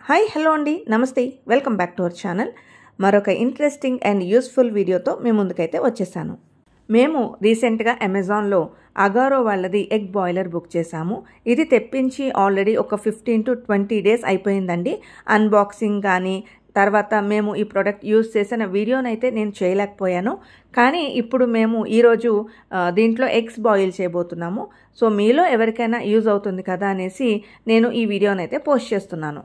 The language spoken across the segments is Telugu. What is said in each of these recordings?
హాయ్ హలో అండి నమస్తే welcome back to our channel. మరొక ఇంట్రెస్టింగ్ అండ్ యూస్ఫుల్ వీడియోతో మేము ముందుకైతే వచ్చేసాను. మేము రీసెంట్గా అమెజాన్లో అగారో వాళ్ళది ఎగ్ బాయిలర్ బుక్ చేశాము. ఇది తెప్పించి ఆల్రెడీ ఒక 15 to 20 డేస్ అయిపోయిందండి. అన్బాక్సింగ్ కానీ తర్వాత మేము ఈ ప్రోడక్ట్ యూజ్ చేసిన వీడియోనైతే నేను చేయలేకపోయాను. కానీ ఇప్పుడు మేము ఈరోజు దీంట్లో ఎగ్స్ బాయిల్ చేయబోతున్నాము. సో మీలో ఎవరికైనా యూజ్ అవుతుంది కదా అనేసి నేను ఈ వీడియోనైతే పోస్ట్ చేస్తున్నాను.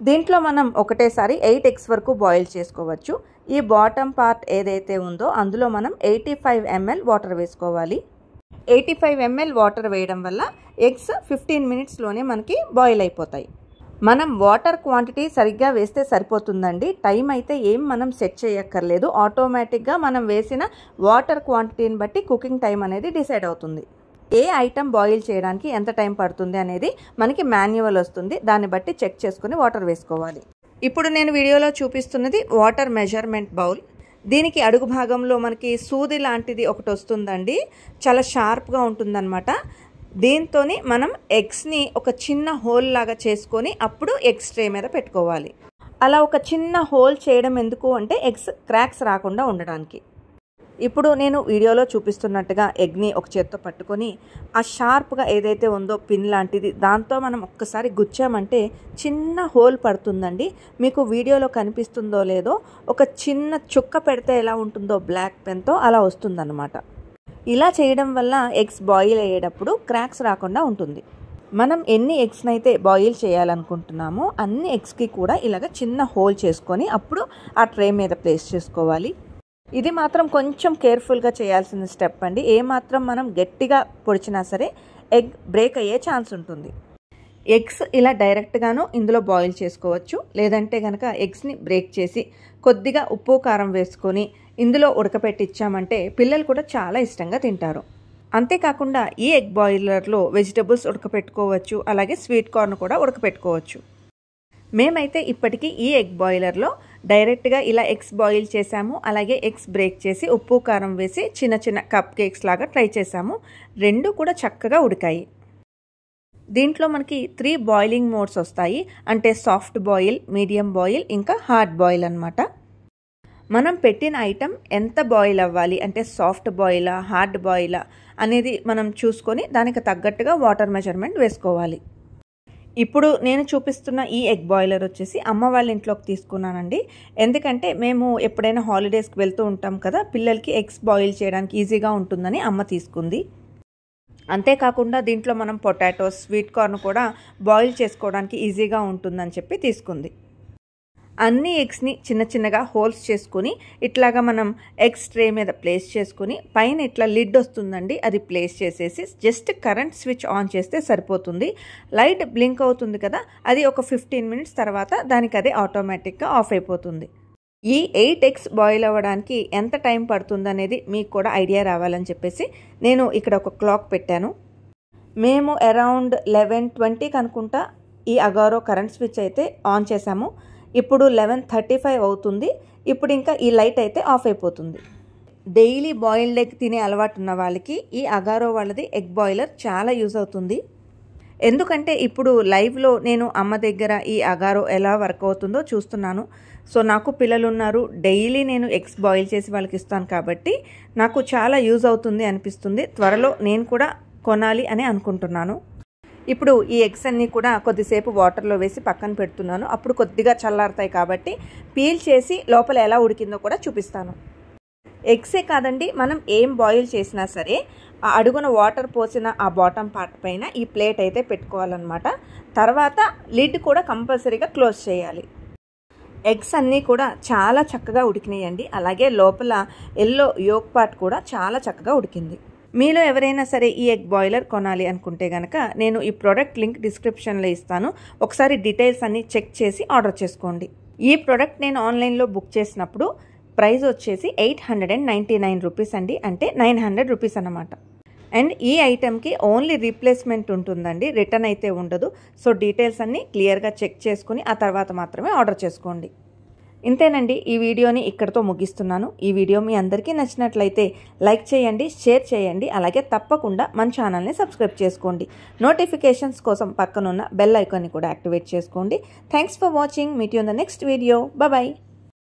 దీంట్లో మనం ఒకటేసారి 8 ఎగ్స్ వరకు బాయిల్ చేసుకోవచ్చు. ఈ బాటమ్ పార్ట్ ఏదైతే ఉందో అందులో మనం 85 ml వాటర్ వేసుకోవాలి. 85 ml వాటర్ వేయడం వల్ల ఎగ్స్ 15 మినిట్స్లోనే మనకి బాయిల్ అయిపోతాయి. మనం వాటర్ క్వాంటిటీ సరిగ్గా వేస్తే సరిపోతుందండి. టైం అయితే ఏం మనం సెట్ చేయక్కర్లేదు. ఆటోమేటిక్గా మనం వేసిన వాటర్ క్వాంటిటీని బట్టి కుకింగ్ టైం అనేది డిసైడ్ అవుతుంది. ఏ ఐటమ్ బాయిల్ చేయడానికి ఎంత టైం పడుతుంది అనేది మనకి మాన్యువల్ వస్తుంది. దాన్ని బట్టి చెక్ చేసుకుని వాటర్ వేసుకోవాలి. ఇప్పుడు నేను వీడియోలో చూపిస్తున్నది వాటర్ మెజర్మెంట్ బౌల్. దీనికి అడుగు భాగంలో మనకి సూది లాంటిది ఒకటి వస్తుందండి. చాలా షార్ప్గా ఉంటుందన్నమాట. దీంతో మనం ఎగ్స్ని ఒక చిన్న హోల్ లాగా చేసుకొని అప్పుడు ఎగ్స్ ట్రే మీద పెట్టుకోవాలి. అలా ఒక చిన్న హోల్ చేయడం ఎందుకు అంటే ఎగ్స్ క్రాక్స్ రాకుండా ఉండడానికి. ఇప్పుడు నేను వీడియోలో చూపిస్తున్నట్టుగా ఎగ్ని ఒక చేత్తో పట్టుకొని ఆ షార్ప్గా ఏదైతే ఉందో పిన్ లాంటిది దాంతో మనం ఒక్కసారి గుచ్చామంటే చిన్న హోల్ పడుతుందండి. మీకు వీడియోలో కనిపిస్తుందో లేదో ఒక చిన్న చుక్క పెడితే ఎలా ఉంటుందో బ్లాక్ పెన్తో అలా వస్తుందన్నమాట. ఇలా చేయడం వల్ల ఎగ్స్ బాయిల్ అయ్యేటప్పుడు క్రాక్స్ రాకుండా ఉంటుంది. మనం ఎన్ని ఎగ్స్ని అయితే బాయిల్ చేయాలనుకుంటున్నామో అన్ని ఎగ్స్కి కూడా ఇలాగ చిన్న హోల్ చేసుకొని అప్పుడు ఆ ట్రే మీద ప్లేస్ చేసుకోవాలి. ఇది మాత్రం కొంచెం కేర్ఫుల్గా చేయాల్సిన స్టెప్ అండి. ఏమాత్రం మనం గట్టిగా పొడిచినా సరే ఎగ్ బ్రేక్ అయ్యే ఛాన్స్ ఉంటుంది. ఎగ్స్ ఇలా డైరెక్ట్గాను ఇందులో బాయిల్ చేసుకోవచ్చు. లేదంటే కనుక ఎగ్స్ని బ్రేక్ చేసి కొద్దిగా ఉప్పు కారం వేసుకొని ఇందులో ఉడకపెట్టించామంటే పిల్లలు కూడా చాలా ఇష్టంగా తింటారు. అంతేకాకుండా ఈ ఎగ్ బాయిలర్లో వెజిటబుల్స్ ఉడకపెట్టుకోవచ్చు. అలాగే స్వీట్ కార్న్ కూడా ఉడకపెట్టుకోవచ్చు. మేమైతే ఇప్పటికీ ఈ ఎగ్ బాయిలర్లో డైరెక్ట్గా ఇలా ఎగ్స్ బాయిల్ చేసాము. అలాగే ఎగ్స్ బ్రేక్ చేసి ఉప్పు కారం వేసి చిన్న చిన్న కప్ కేక్స్ లాగా ట్రై చేసాము. రెండు కూడా చక్కగా ఉడికాయి. దీంట్లో మనకి 3 బాయిలింగ్ మోడ్స్ వస్తాయి. అంటే సాఫ్ట్ బాయిల్, మీడియం బాయిల్, ఇంకా హార్డ్ బాయిల్ అన్నమాట. మనం పెట్టిన ఐటెం ఎంత బాయిల్ అవ్వాలి అంటే సాఫ్ట్ బాయిలా హార్డ్ బాయిలా అనేది మనం చూసుకొని దానికి తగ్గట్టుగా వాటర్ మెజర్మెంట్ వేసుకోవాలి. ఇప్పుడు నేను చూపిస్తున్న ఈ ఎగ్ బాయిలర్ వచ్చేసి అమ్మ వాళ్ళ ఇంట్లోకి తీసుకున్నానండి. ఎందుకంటే మేము ఎప్పుడైనా హాలిడేస్కి వెళ్తూ ఉంటాం కదా, పిల్లలకి ఎగ్స్ బాయిల్ చేయడానికి ఈజీగా ఉంటుందని అమ్మ తీసుకుంది. అంతేకాకుండా దీంట్లో మనం పొటాటోస్, స్వీట్ కార్న్ కూడా బాయిల్ చేసుకోవడానికి ఈజీగా ఉంటుందని చెప్పి తీసుకుంది. అన్ని ఎగ్స్ని చిన్న చిన్నగా హోల్స్ చేసుకుని ఇట్లాగా మనం ఎగ్స్ ట్రే మీద ప్లేస్ చేసుకుని పైన ఇట్లా లిడ్ వస్తుందండి, అది ప్లేస్ చేసేసి జస్ట్ కరెంట్ స్విచ్ ఆన్ చేస్తే సరిపోతుంది. లైట్ బ్లింక్ అవుతుంది కదా, అది ఒక 15 మినిట్స్ తర్వాత దానికి అదే ఆటోమేటిక్గా ఆఫ్ అయిపోతుంది. ఈ 8 ఎగ్స్ బాయిల్ అవ్వడానికి ఎంత టైం పడుతుంది అనేది మీకు కూడా ఐడియా రావాలని చెప్పేసి నేను ఇక్కడ ఒక క్లాక్ పెట్టాను. మేము అరౌండ్ 11:20కి అనుకుంటా ఈ అగారో కరెంట్ స్విచ్ అయితే ఆన్ చేసాము. ఇప్పుడు 11:35 అవుతుంది. ఇప్పుడు ఇంకా ఈ లైట్ అయితే ఆఫ్ అయిపోతుంది. డైలీ బాయిల్డ్ ఎగ్ తినే అలవాటు ఉన్న వాళ్ళకి ఈ అగారో వాళ్ళది ఎగ్ బాయిలర్ చాలా యూజ్ అవుతుంది. ఎందుకంటే ఇప్పుడు లైవ్లో నేను అమ్మ దగ్గర ఈ అగారో ఎలా వర్క్ అవుతుందో చూస్తున్నాను. సో నాకు పిల్లలు ఉన్నారు, డైలీ నేను ఎగ్స్ బాయిల్ చేసి వాళ్ళకి ఇస్తాను కాబట్టి నాకు చాలా యూజ్ అవుతుంది అనిపిస్తుంది. త్వరలో నేను కూడా కొనాలి అని అనుకుంటున్నాను. ఇప్పుడు ఈ ఎగ్స్ అన్నీ కూడా కొద్దిసేపు వాటర్లో వేసి పక్కన పెడుతున్నాను. అప్పుడు కొద్దిగా చల్లారుతాయి కాబట్టి పీల్ చేసి లోపల ఎలా ఉడికిందో కూడా చూపిస్తాను. ఎగ్సే కాదండి, మనం ఏం బాయిల్ చేసినా సరే ఆ అడుగున వాటర్ పోసిన ఆ బాటమ్ పార్ట్ పైన ఈ ప్లేట్ అయితే పెట్టుకోవాలన్నమాట. తర్వాత లిడ్ కూడా కంపల్సరీగా క్లోజ్ చేయాలి. ఎగ్స్ అన్నీ కూడా చాలా చక్కగా ఉడికినాయండి. అలాగే లోపల ఎల్లో యోక్ పార్ట్ కూడా చాలా చక్కగా ఉడికింది. మీలో ఎవరైనా సరే ఈ ఎగ్ బాయిలర్ కొనాలి అనుకుంటే కనుక నేను ఈ ప్రోడక్ట్ లింక్ డిస్క్రిప్షన్లో ఇస్తాను. ఒకసారి డీటెయిల్స్ అన్నీ చెక్ చేసి ఆర్డర్ చేసుకోండి. ఈ ప్రోడక్ట్ నేను ఆన్లైన్లో బుక్ చేసినప్పుడు ప్రైస్ వచ్చేసి 899 రూపీస్ అండి. అంటే 900 రూపీస్ అన్నమాట. అండ్ ఈ ఐటెంకి ఓన్లీ రీప్లేస్మెంట్ ఉంటుందండి, రిటర్న్ అయితే ఉండదు. సో డీటెయిల్స్ అన్నీ క్లియర్గా చెక్ చేసుకుని ఆ తర్వాత మాత్రమే ఆర్డర్ చేసుకోండి. ఇంతేనండి, ఈ వీడియోని ఇక్కడితో ముగిస్తున్నాను. ఈ వీడియో మీ అందరికీ నచ్చినట్లయితే లైక్ చేయండి, షేర్ చేయండి, అలాగే తప్పకుండా మన ఛానల్ని సబ్స్క్రైబ్ చేసుకోండి. నోటిఫికేషన్స్ కోసం పక్కనున్న బెల్ ఐకాన్ని కూడా యాక్టివేట్ చేసుకోండి. Thanks for watching. Meet you in the next video. Bye.